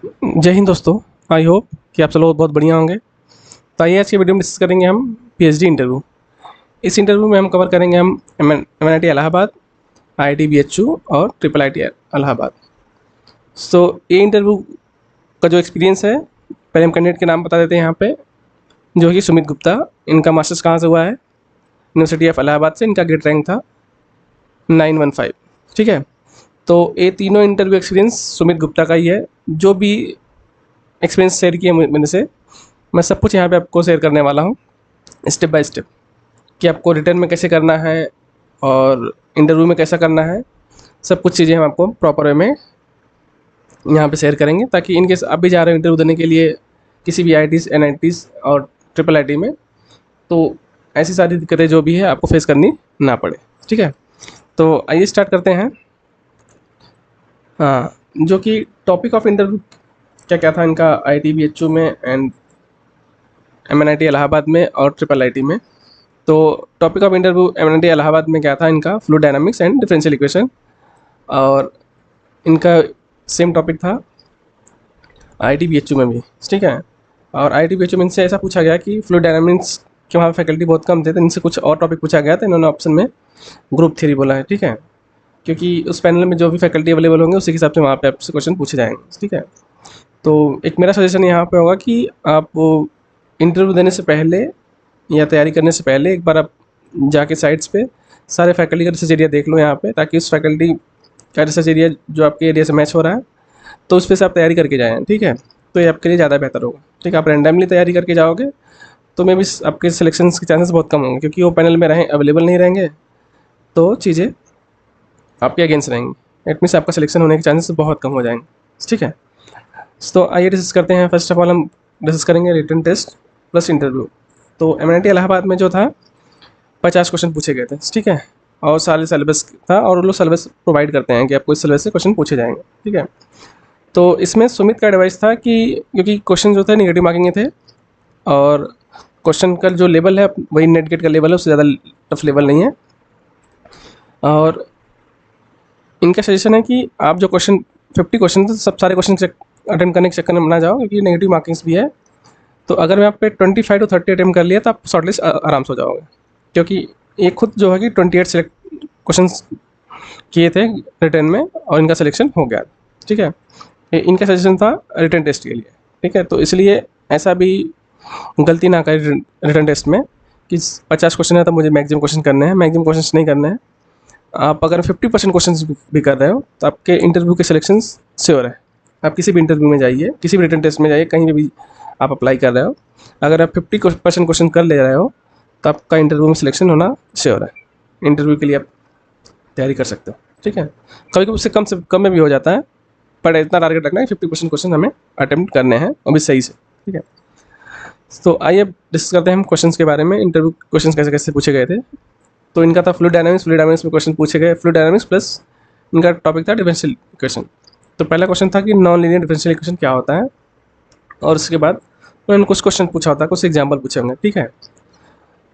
जय हिंद दोस्तों। I hope कि आप सब लोग बहुत बढ़िया होंगे। तो आइए आज की वीडियो में डिस्कस करेंगे हम पीएचडी इंटरव्यू। इस इंटरव्यू में हम कवर करेंगे हम एमएनआईटी इलाहाबाद, आईआईटी बीएचयू और ट्रिपल आईटी इलाहाबाद। सो ये इंटरव्यू का जो एक्सपीरियंस है, पहले हम कैंडिडेट के नाम बता देते हैं यहाँ पे, जो कि सुमित गुप्ता। इनका मास्टर्स कहाँ से हुआ है? यूनिवर्सिटी ऑफ इलाहाबाद से। इनका गेट रैंक था 915। ठीक है, तो ये तीनों इंटरव्यू एक्सपीरियंस सुमित गुप्ता का ही है। जो भी एक्सपीरियंस शेयर किए मेरे से, मैं सब कुछ यहाँ पे आपको शेयर करने वाला हूँ स्टेप बाय स्टेप, कि आपको रिटर्न में कैसे करना है और इंटरव्यू में कैसा करना है। सब कुछ चीज़ें हम आपको प्रॉपर वे में यहाँ पे शेयर करेंगे, ताकि इनकेस आप भी जा रहे हो इंटरव्यू देने के लिए किसी भी आईआईटीज़, एनआईटीज़ और ट्रिपल आईटी में, तो ऐसी सारी दिक्कतें जो भी है आपको फेस करनी ना पड़े। ठीक है, तो आइए स्टार्ट करते हैं। हाँ, जो कि टॉपिक ऑफ इंटरव्यू क्या क्या था इनका आईआईटी बीएचयू में एंड एमएनआईटी इलाहाबाद में और ट्रिपल आईटी में। तो topic of interview MNIT Allahabad में क्या था? इनका fluid dynamics and differential equation. और इनका सेम टॉपिक था आईआईटी बीएचयू में भी। ठीक है, और आईआईटी बीएचयू में इनसे ऐसा पूछा गया कि फ्लूइड डायनामिक्स के वहाँ फैकल्टी बहुत कम थे, तो इनसे कुछ और टॉपिक पूछा गया था। इन्होंने ऑप्शन में ग्रुप थ्योरी बोला है। ठीक है, क्योंकि उस पैनल में जो भी फैकल्टी अवेलेबल होंगे उसी के हिसाब से वहाँ पे आपसे क्वेश्चन पूछे जाएंगे। ठीक है, तो एक मेरा सजेशन यहाँ पे होगा कि आप इंटरव्यू देने से पहले या तैयारी करने से पहले एक बार आप जाके साइट्स पे सारे फैकल्टी का रिसर्च एरिया देख लो यहाँ पे, ताकि उस फैकल्टी का रिसर्च एरिया जो आपके एरिया से मैच हो रहा है तो उस पर से आप तैयारी करके जाएँ। ठीक है, तो ये आपके लिए ज़्यादा बेहतर होगा। ठीक है, आप रैंडमली तैयारी करके जाओगे तो मे भी आपके सिलेक्शन के चांसेस बहुत कम होंगे, क्योंकि वो पैनल में रहें अवेलेबल नहीं रहेंगे, तो चीज़ें आपके अगेंस्ट रहेंगी। इट मीन्स आपका सिलेक्शन होने के चांसेस बहुत कम हो जाएंगे। ठीक है, तो आइए डिस्कस करते हैं। फर्स्ट ऑफ ऑल हम डिस्कस करेंगे रिटन टेस्ट प्लस इंटरव्यू। तो एमएनआईटी इलाहाबाद में जो था 50 क्वेश्चन पूछे गए थे। ठीक है, और सारे सिलेबस था, और वो लोग सिलेबस प्रोवाइड करते हैं कि आपको इस सिलेबस से क्वेश्चन पूछे जाएंगे। ठीक है, तो इसमें सुमित का एडवाइस था कि क्योंकि क्वेश्चन जो थे निगेटिव मार्किंग के थे, और क्वेश्चन का जो लेवल है वही नेट गेट का लेवल है, उससे ज़्यादा टफ लेवल नहीं है। और इनका सजेशन है कि आप जो क्वेश्चन 50 क्वेश्चन थे, सब सारे क्वेश्चन अटेम्प्ट करने के चक्कर में ना जाओ, क्योंकि नेगेटिव मार्किंग्स भी है। तो अगर मैं आप पे 25 टू 30 अटेम्प्ट कर लिया तो आप शॉर्टलिस्ट आराम से हो जाओगे, क्योंकि ये खुद जो है कि 28 सेलेक्ट क्वेश्चन किए थे रिटर्न में, और इनका सिलेक्शन हो गया। ठीक है, ये इनका सजेशन था रिटर्न टेस्ट के लिए। ठीक है, तो इसलिए ऐसा भी गलती ना करें रिटर्न टेस्ट में कि 50 क्वेश्चन है तो मुझे मैक्सिमम क्वेश्चन करने हैं। मैक्सिमम क्वेश्चन नहीं करने हैं। आप अगर 50% क्वेश्चन भी कर रहे हो तो आपके इंटरव्यू के सिलेक्शन श्योर है। आप किसी भी इंटरव्यू में जाइए, किसी भी रिटन टेस्ट में जाइए, कहीं भी आप अप्लाई कर रहे हो, अगर आप 50% क्वेश्चन कर ले रहे हो तो आपका इंटरव्यू में सिलेक्शन होना श्योर है। इंटरव्यू के लिए आप तैयारी कर सकते हो। ठीक है, कभी कभी उससे कम में भी हो जाता है, पर इतना टारगेट रखना है 50% क्वेश्चन हमें अटेम्प्ट करने हैं, और भी सही से। ठीक है, तो आइए अब डिस्कस करते हैं हम क्वेश्चन के बारे में, इंटरव्यू क्वेश्चन कैसे कैसे पूछे गए थे। तो इनका था फ्लूइड डायनामिक्स में क्वेश्चन पूछे गए। फ्लूइड डायनामिक्स प्लस इनका टॉपिक था डिफरेंशियल इक्वेशन। तो पहला क्वेश्चन था कि नॉन लीनियर डिफरेंशियल इक्वेशन क्या होता है, और उसके बाद उन्होंने कुछ क्वेश्चन पूछा होता है, कुछ एग्जाम्पल पूछे होंगे। ठीक है,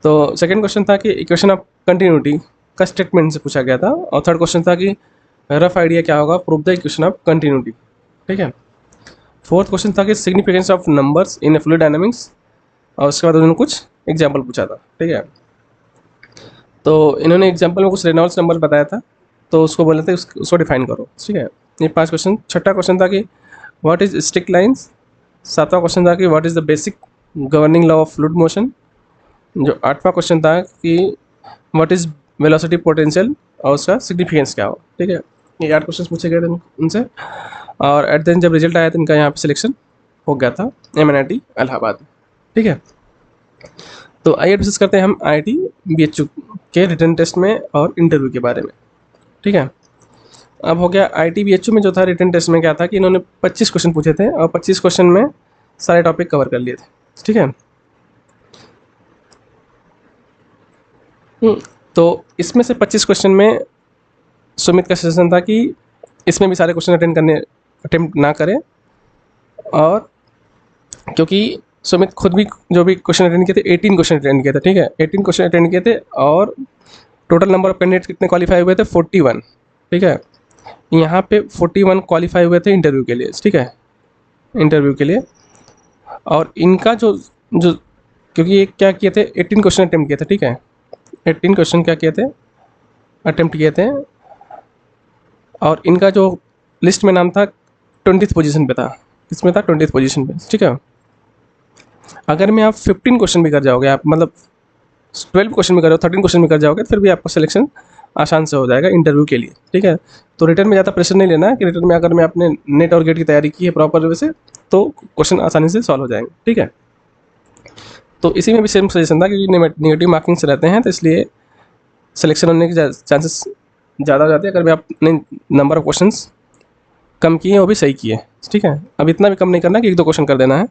तो सेकंड क्वेश्चन था कि इक्वेशन ऑफ कंटिन्यूटी का स्टेटमेंट से पूछा गया था, और थर्ड क्वेश्चन था कि रफ आइडिया क्या होगा, prove the equation of continuity. ठीक है, फोर्थ क्वेश्चन था कि significance of numbers in fluid dynamics, और उसके बाद उन्होंने कुछ एग्जाम्पल पूछा था। ठीक है, तो इन्होंने एग्जाम्पल में कुछ रेनॉल्ड्स नंबर बताया था, तो उसको बोले थे उसको डिफाइन करो। ठीक है, ये 5 क्वेश्चन। छठा क्वेश्चन था कि व्हाट इज स्टिक लाइंस। सातवां क्वेश्चन था कि what is the basic governing law of fluid motion. जो आठवां क्वेश्चन था कि व्हाट इज़ वेलोसिटी पोटेंशियल, और उसका सिग्निफिकेंस क्या हो। ठीक है, ये 8 क्वेश्चन पूछे गए थे उनसे, और एट द एंड जब रिजल्ट आया तो इनका यहाँ पे सिलेक्शन हो गया था एमएनआईटी इलाहाबाद में। ठीक है, तो आइए डिस्कस करते हैं हम आईआईटी बीएचयू के रिटन टेस्ट में और इंटरव्यू के बारे में। ठीक है, अब हो गया आईआईटी बीएचयू में जो था रिटन टेस्ट में क्या था कि इन्होंने 25 क्वेश्चन पूछे थे, और 25 क्वेश्चन में सारे टॉपिक कवर कर लिए थे। ठीक है, तो इसमें से 25 क्वेश्चन में सुमित का सजेशन था कि इसमें भी सारे क्वेश्चन अटेम्प्ट ना करें, और क्योंकि सुमित खुद भी जो भी क्वेश्चन अटेंड किए थे 18 क्वेश्चन अटेंड किए थे। ठीक है, 18 क्वेश्चन अटेंड किए थे, और टोटल नंबर ऑफ कैंडिडेट्स कितने क्वालिफाई हुए थे? 41। ठीक है, यहाँ पे 41 क्वालिफाई हुए थे इंटरव्यू के लिए। ठीक है, इंटरव्यू के लिए। और इनका जो जो क्योंकि ये क्या किए थे, 18 क्वेश्चन अटैम्प्ट किए थे, ठीक है, 18 क्वेश्चन क्या किए थे, अटैम्प्ट किए थे। और इनका जो लिस्ट में नाम था 20th पोजीशन पे था, किसमें था, 20th पोजीशन पे, ठीक है। अगर मैं आप 15 क्वेश्चन भी कर जाओगे, आप मतलब 12 क्वेश्चन भी कर रहे हो, 13 क्वेश्चन भी कर जाओगे, फिर भी आपका सिलेक्शन आसान से हो जाएगा इंटरव्यू के लिए, ठीक है। तो रिटर्न में ज़्यादा प्रेशर नहीं लेना है कि रिटर्न में अगर मैं अपने नेट और गेट की तैयारी की है प्रॉपर वे से, तो क्वेश्चन आसानी से सॉल्व हो जाएंगे, ठीक है। तो इसी में भी सेम सजेशन था, क्योंकि नेगेटिव मार्किंग्स रहते हैं, तो इसलिए सिलेक्शन होने के चांसेस ज़्यादा हो जाते हैं अगर मैं अपने नंबर ऑफ क्वेश्चंस कम किए वो भी सही किए, ठीक है। अब इतना भी कम नहीं करना कि 1-2 क्वेश्चन कर देना है।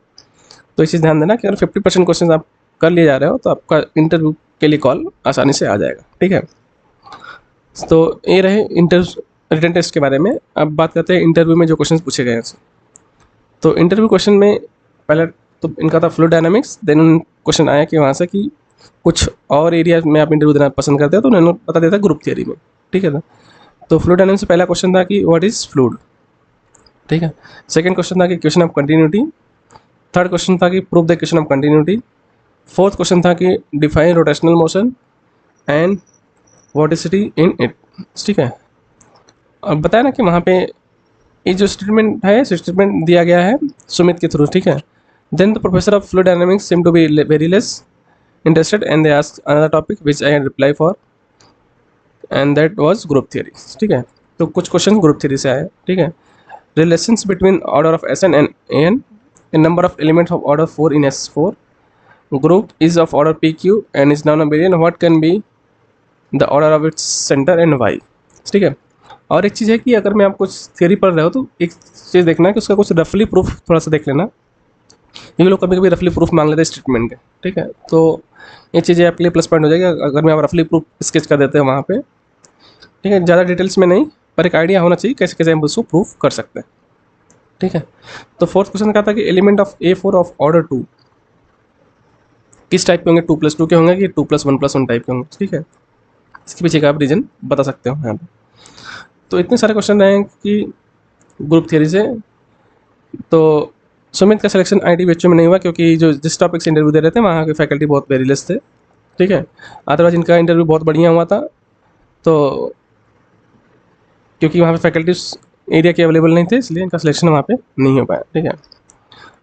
तो इस चीज़ ध्यान देना कि अगर 50% क्वेश्चन आप कर लिए जा रहे हो तो आपका इंटरव्यू के लिए कॉल आसानी से आ जाएगा, ठीक है। तो ये रहे रिटन टेस्ट के बारे में। अब बात करते हैं इंटरव्यू में जो क्वेश्चन पूछे गए हैं। तो इंटरव्यू क्वेश्चन में पहले तो इनका था फ्लूइड डायनामिक्स, देन क्वेश्चन आया कि वहाँ से कि कुछ और एरिया में आप इंटरव्यू देना पसंद करते हो, तो उन्होंने बता दिया था ग्रुप थियरी में, ठीक है ना। तो फ्लूइड डायनामिक्स से पहला क्वेश्चन था कि व्हाट इज़ फ्लूइड, ठीक है। सेकंड क्वेश्चन था कि question of continuity. Third question था कि prove the question of continuity. Fourth question था कि define rotational motion and vorticity in it, ठीक है। अब बताया ना कि वहाँ पे ये जो स्टेटमेंट है, स्टेटमेंट दिया गया है सुमित के थ्रू, ठीक है। Then the professor of fluid dynamics seemed to be very less interested and they asked another topic which I had reply for and that was group theory, ठीक है। तो कुछ क्वेश्चन ग्रुप थ्योरी से आए, ठीक है। Relations between order of Sn and An, a number of elements of order 4 in S4, group is of order PQ and is non-abelian, what can be the order of its center and y, ठीक है। और एक चीज़ है कि अगर मैं आप कुछ थियरी पढ़ रहे हो तो एक चीज़ देखना है कि उसका कुछ रफली प्रूफ थोड़ा सा देख लेना, क्योंकि लोग कभी कभी रफली प्रूफ मांग लेते हैं स्टेटमेंट के, ठीक है। तो ये चीज़ें आपके लिए प्लस पॉइंट हो जाएगी अगर मैं आप रफली प्रूफ स्केच कर देते हैं वहाँ पे, ठीक है। ज़्यादा डिटेल्स में नहीं, पर एक आइडिया होना चाहिए कैसे कैसे हम उसको प्रूफ कर सकते हैं, ठीक है। तो फोर्थ क्वेश्चन का था कि element of A4 of order 2 किस टाइप के होंगे, 2+2 के होंगे कि 2+1+1 टाइप के होंगे, ठीक है। इसके पीछे का आप रीजन बता सकते हो यहाँ पे। तो इतने सारे क्वेश्चन रहे हैं कि ग्रुप थियरी से। तो सुमित का सिलेक्शन ITBHU में नहीं हुआ क्योंकि जो जिस टॉपिक से इंटरव्यू दे रहे थे वहाँ के फैकल्टी बहुत वेरीलेस थे, ठीक है। अदरवाइज इनका इंटरव्यू बहुत बढ़िया हुआ था, तो क्योंकि वहाँ पे फैकल्टीज एरिया के अवेलेबल नहीं थे इसलिए इनका सिलेक्शन वहाँ पे नहीं हो पाया, ठीक है।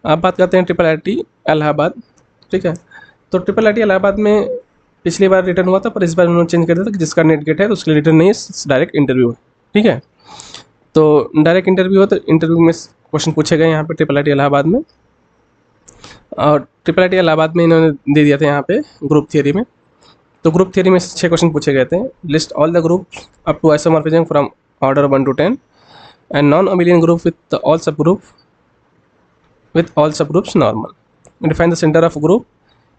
अब बात करते हैं IIT इलाहाबाद, ठीक है। तो IIT इलाहाबाद में पिछली बार रिटर्न हुआ था, पर इस बार उन्होंने चेंज कर दिया था कि जिसका नेट गेट है तो उसके लिए रिटर्न नहीं है, डायरेक्ट इंटरव्यू है, ठीक है। तो डायरेक्ट इंटरव्यू हो तो इंटरव्यू में क्वेश्चन पूछे गए यहाँ पे IIT इलाहाबाद में, और IIT इलाहाबाद में इन्होंने दे दिया था यहाँ पे ग्रुप थियरी में। तो ग्रुप थियरी में 6 क्वेश्चन पूछे गए थे। List all the group up to isomorphism from order 1 to 10 and non-abelian group with all subgroups normal. Define the center of group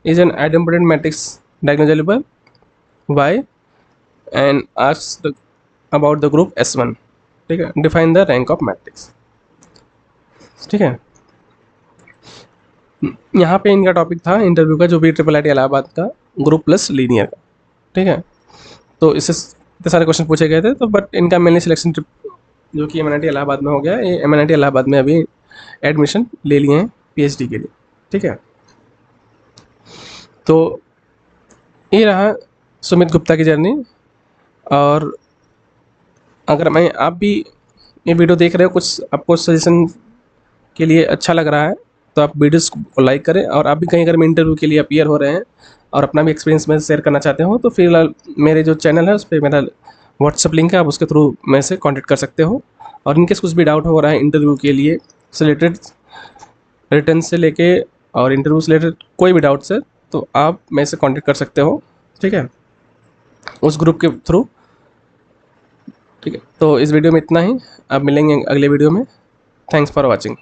is an idempotent matrix diagonalizable y and ask about the group S1, ठीक है। Define the rank of matrix, ठीक है। यहाँ पे इनका topic था interview का जो भी IIT इलाहाबाद का ग्रुप प्लस लीनियर का, ठीक है। तो इससे इतने सारे क्वेश्चन पूछे गए थे, तो बट इनका मेनली सिलेक्शन जो कि MNIT इलाहाबाद में हो गया, ये MNIT इलाहाबाद में अभी एडमिशन ले लिए हैं PhD के लिए, ठीक है। तो ये रहा सुमित गुप्ता की जर्नी। और अगर आप भी ये वीडियो देख रहे हो, कुछ आपको सजेशन के लिए अच्छा लग रहा है तो आप वीडियोस को लाइक करें, और आप भी कहीं अगर मैं इंटरव्यू के लिए अपीयर हो रहे हैं और अपना भी एक्सपीरियंस में शेयर करना चाहते हो तो फिलहाल मेरे जो चैनल है उस पर मेरा व्हाट्सअप लिंक है, आप उसके थ्रू मेरे से कॉन्टेक्ट कर सकते हो। और इनकेस कुछ भी डाउट हो रहा है इंटरव्यू के लिए रिलेटेड, रिटर्न से लेके और इंटरव्यू से रिलेटेड कोई भी डाउट्स है तो आप मेरे से कॉन्टेक्ट कर सकते हो, ठीक है, उस ग्रुप के थ्रू, ठीक है। तो इस वीडियो में इतना ही, अब मिलेंगे अगले वीडियो में। Thanks for watching.